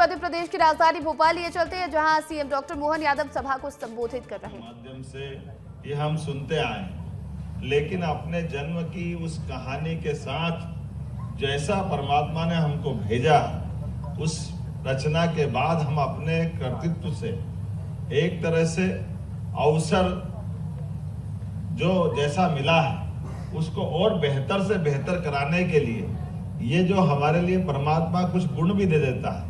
मध्य प्रदेश की राजधानी भोपाल लिए चलते हैं, जहां सीएम डॉक्टर मोहन यादव सभा को संबोधित कर रहे हैं। माध्यम से ये हम सुनते आए, लेकिन अपने जन्म की उस कहानी के साथ जैसा परमात्मा ने हमको भेजा, उस रचना के बाद हम अपने कर्तृत्व से एक तरह से अवसर जो जैसा मिला है उसको और बेहतर से बेहतर कराने के लिए ये जो हमारे लिए परमात्मा कुछ गुण भी दे देता है।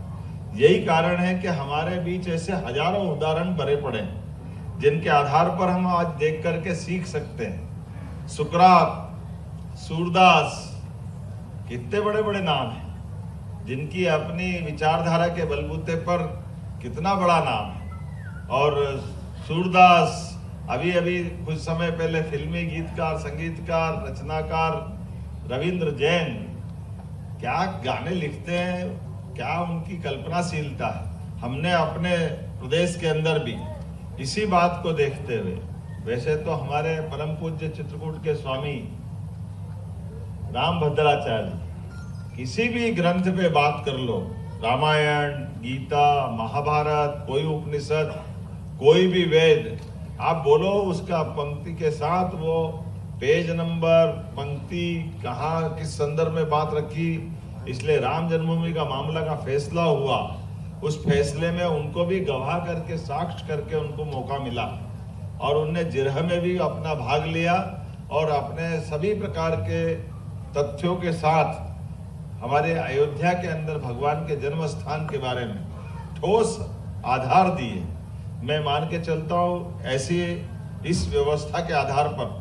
यही कारण है कि हमारे बीच ऐसे हजारों उदाहरण भरे पड़े हैं जिनके आधार पर हम आज देख करके सीख सकते हैं। सुकरात, सूरदास, कितने बड़े बड़े नाम हैं जिनकी अपनी विचारधारा के बलबूते पर कितना बड़ा नाम है। और सूरदास अभी अभी कुछ समय पहले फिल्मी गीतकार, संगीतकार, रचनाकार रविंद्र जैन क्या गाने लिखते हैं, क्या उनकी कल्पनाशीलता है। हमने अपने प्रदेश के अंदर भी इसी बात को देखते हुए, वैसे तो हमारे परम पूज्य चित्रकूट के स्वामी रामभद्राचार्य किसी भी ग्रंथ पे बात कर लो, रामायण, गीता, महाभारत, कोई उपनिषद, कोई भी वेद आप बोलो, उसका पंक्ति के साथ वो पेज नंबर, पंक्ति कहाँ किस संदर्भ में बात रखी। इसलिए राम जन्मभूमि का मामला का फैसला हुआ, उस फैसले में उनको भी गवाह करके, साक्ष्य करके उनको मौका मिला और उनने जिरह में भी अपना भाग लिया और अपने सभी प्रकार के तथ्यों के साथ हमारे अयोध्या के अंदर भगवान के जन्म स्थान के बारे में ठोस आधार दिए। मैं मान के चलता हूँ ऐसी इस व्यवस्था के आधार पर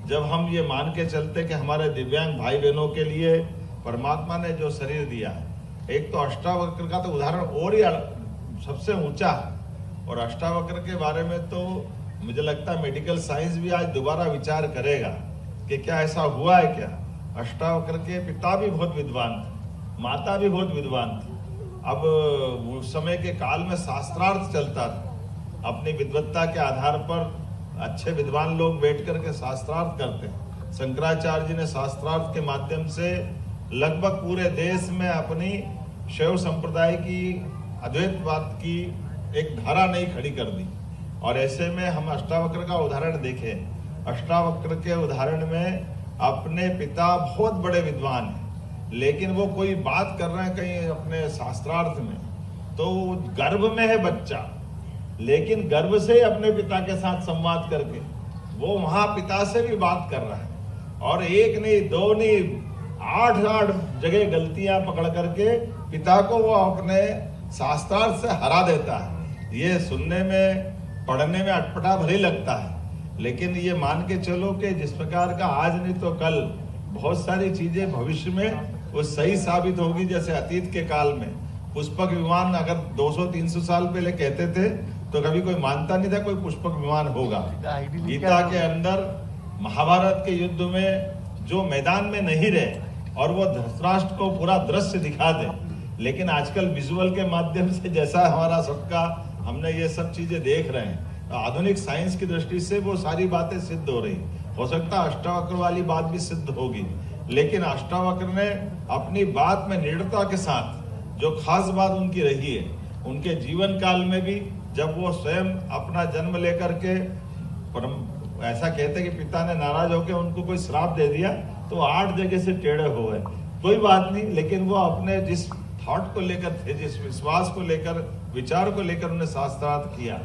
जब हम ये मान के चलते कि हमारे दिव्यांग भाई बहनों के लिए परमात्मा ने जो शरीर दिया है, एक तो अष्टावक्र का तो उदाहरण और ही सबसे ऊंचा है। और अष्टावक्र के बारे में तो मुझे लगता है मेडिकल साइंस भी आज दोबारा विचार करेगा कि क्या ऐसा हुआ है क्या। अष्टावक्र के पिता भी बहुत विद्वान थे, माता भी बहुत विद्वान थी। अब उस समय के काल में शास्त्रार्थ चलता था, अपनी विद्वत्ता के आधार पर अच्छे विद्वान लोग बैठ करके शास्त्रार्थ करते हैं। शंकराचार्य जी ने शास्त्रार्थ के माध्यम से लगभग पूरे देश में अपनी शैव संप्रदाय की अद्वैतवाद की एक धारा नहीं खड़ी कर दी। और ऐसे में हम अष्टावक्र का उदाहरण देखें, अष्टावक्र के उदाहरण में अपने पिता बहुत बड़े विद्वान हैं, लेकिन वो कोई बात कर रहे हैं कहीं अपने शास्त्रार्थ में, तो गर्भ में है बच्चा, लेकिन गर्भ से ही अपने पिता के साथ संवाद करके वो वहां पिता से भी बात कर रहा है। और एक नहीं, दो नहीं, 8 जगह गलतियां पकड़ करके पिता को वो अपने शास्त्रार्थ से हरा देता है। ये सुनने में, पढ़ने में अटपटा भले लगता है, लेकिन ये मान के चलो कि जिस प्रकार का आज नहीं तो कल बहुत सारी चीजें भविष्य में वो सही साबित होगी। जैसे अतीत के काल में पुष्पक विमान अगर 200-300 साल पहले कहते थे तो कभी कोई मानता नहीं था कोई पुष्पक विमान होगा। गीता के अंदर महाभारत के युद्ध में जो मैदान में नहीं रहे और वो धृतराष्ट्र को पूरा दृश्य दिखा दे, लेकिन आजकल विजुअल के माध्यम से जैसा हमारा सबका हमने ये सब चीजें देख रहे हैं, तो आधुनिक साइंस की दृष्टि से वो सारी बातें सिद्ध हो रही। हो सकता है अष्टावक्र वाली बात भी सिद्ध होगी, लेकिन अष्टावक्र ने अपनी बात में निडरता के साथ जो खास बात उनकी रही है, उनके जीवन काल में भी जब वो स्वयं अपना जन्म लेकर के ऐसा कहते कि पिता ने नाराज होकर उनको कोई श्राप दे दिया तो 8 जगह से टेढ़े हो गए, कोई बात नहीं, लेकिन वो अपने जिस थॉट को लेकर थे, जिस विश्वास को लेकर, विचार को लेकर उन्हें शास्त्रार्थ किया,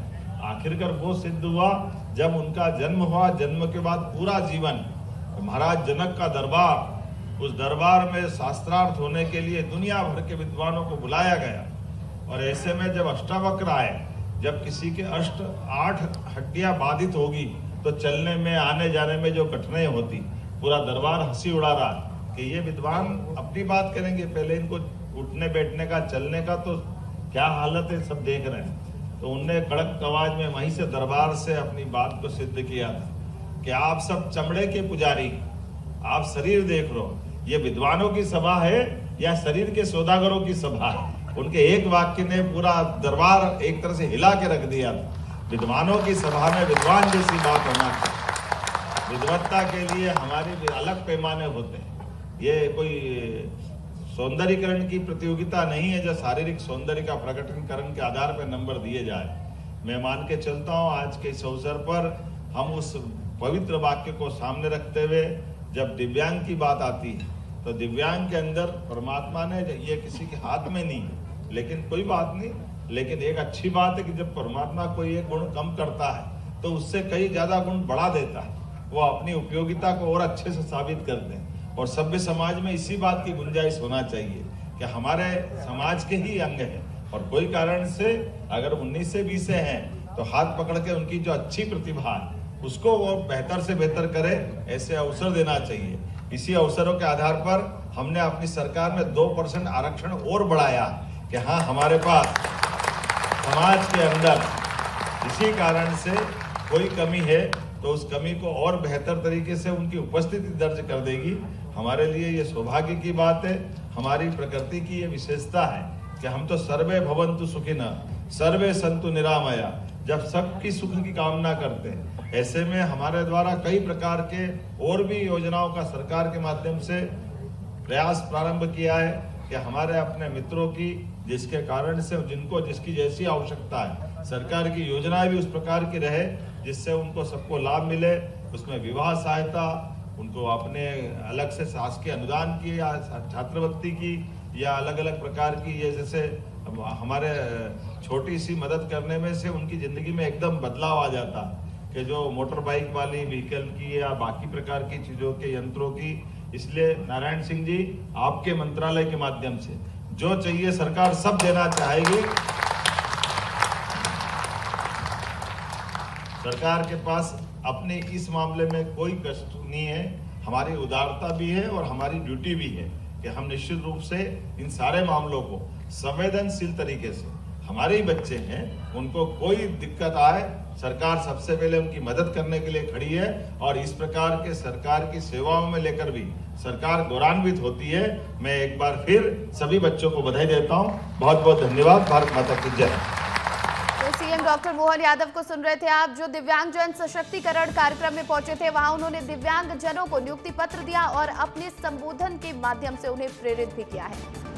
आखिरकार वो सिद्ध हुआ जब उनका जन्म हुआ। जन्म के बाद पूरा जीवन महाराज जनक का दरबार, उस दरबार में शास्त्रार्थ होने के लिए दुनिया भर के विद्वानों को बुलाया गया। और ऐसे में जब अष्टावक्र आए, जब किसी के 8 हड्डियां बाधित होगी तो चलने में, आने जाने में जो कठिनाई होती, पूरा दरबार हंसी उड़ा रहा कि ये विद्वान अपनी बात करेंगे, पहले इनको उठने बैठने का, चलने का तो क्या हालत है सब देख रहे हैं। तो उनने कड़क आवाज में वहीं से दरबार से अपनी बात को सिद्ध किया था कि आप सब चमड़े के पुजारी, आप शरीर देख लो, ये विद्वानों की सभा है या शरीर के सौदागरों की सभा है। उनके एक वाक्य ने पूरा दरबार एक तरह से हिला के रख दिया था। विद्वानों की सभा में विद्वान जैसी बात होना चाहिए। विद्वत्ता के लिए हमारे अलग पैमाने होते हैं, ये कोई सौंदर्यीकरण की प्रतियोगिता नहीं है जो शारीरिक सौंदर्य का प्रकटीकरण के आधार पर नंबर दिए जाए। मैं मान के चलता हूं आज के इस अवसर पर हम उस पवित्र वाक्य को सामने रखते हुए जब दिव्यांग की बात आती है तो दिव्यांग के अंदर परमात्मा ने ये किसी के हाथ में नहीं है, लेकिन कोई बात नहीं। लेकिन एक अच्छी बात है कि जब परमात्मा कोई एक गुण कम करता है तो उससे कई ज्यादा गुण बढ़ा देता है। वो अपनी उपयोगिता को और अच्छे से साबित करते हैं और सभ्य समाज में इसी बात की गुंजाइश होना चाहिए कि हमारे समाज के ही अंग है और कोई कारण से अगर 19 से 20 से हैं तो हाथ पकड़ के उनकी जो अच्छी प्रतिभा है उसको वो बेहतर से बेहतर करे, ऐसे अवसर देना चाहिए। इसी अवसरों के आधार पर हमने अपनी सरकार में 2% आरक्षण और बढ़ाया कि हाँ हमारे पास समाज के अंदर इसी कारण से कोई कमी है तो उस कमी को और बेहतर तरीके से उनकी उपस्थिति दर्ज कर देगी। हमारे लिए ये सौभाग्य की बात है, हमारी प्रकृति की ये विशेषता है कि हम तो सर्वे भवन्तु सुखिनः सर्वे सन्तु निरामया, जब सबकी सुख की कामना करते हैं। ऐसे में हमारे द्वारा कई प्रकार के और भी योजनाओं का सरकार के माध्यम से प्रयास प्रारंभ किया है कि हमारे अपने मित्रों की जिसके कारण से जिनको जिसकी जैसी आवश्यकता है सरकार की योजनाएं भी उस प्रकार की रहे जिससे उनको सबको लाभ मिले। उसमें विवाह सहायता, उनको अपने अलग से शासकीय अनुदान की या छात्रवृत्ति की या अलग अलग प्रकार की ये जैसे हमारे छोटी सी मदद करने में से उनकी जिंदगी में एकदम बदलाव आ जाता कि जो मोटर बाइक वाली व्हीकल की या बाकी प्रकार की चीजों के यंत्रों की। इसलिए नारायण सिंह जी आपके मंत्रालय के माध्यम से जो चाहिए सरकार सब देना चाहेगी। सरकार के पास अपने इस मामले में कोई कष्ट नहीं है, हमारी उदारता भी है और हमारी ड्यूटी भी है कि हम निश्चित रूप से इन सारे मामलों को संवेदनशील तरीके से, हमारे ही बच्चे हैं उनको कोई दिक्कत आए सरकार सबसे पहले उनकी मदद करने के लिए खड़ी है और इस प्रकार के सरकार की सेवाओं में लेकर भी सरकार गौरवान्वित होती है। मैं एक बार फिर सभी बच्चों को बधाई देता हूं। बहुत बहुत धन्यवाद। भारत माता की जय। तो सीएम डॉक्टर मोहन यादव को सुन रहे थे आप, जो दिव्यांगजन सशक्तिकरण कार्यक्रम में पहुंचे थे। वहां उन्होंने दिव्यांगजनों को नियुक्ति पत्र दिया और अपने संबोधन के माध्यम से उन्हें प्रेरित भी किया है।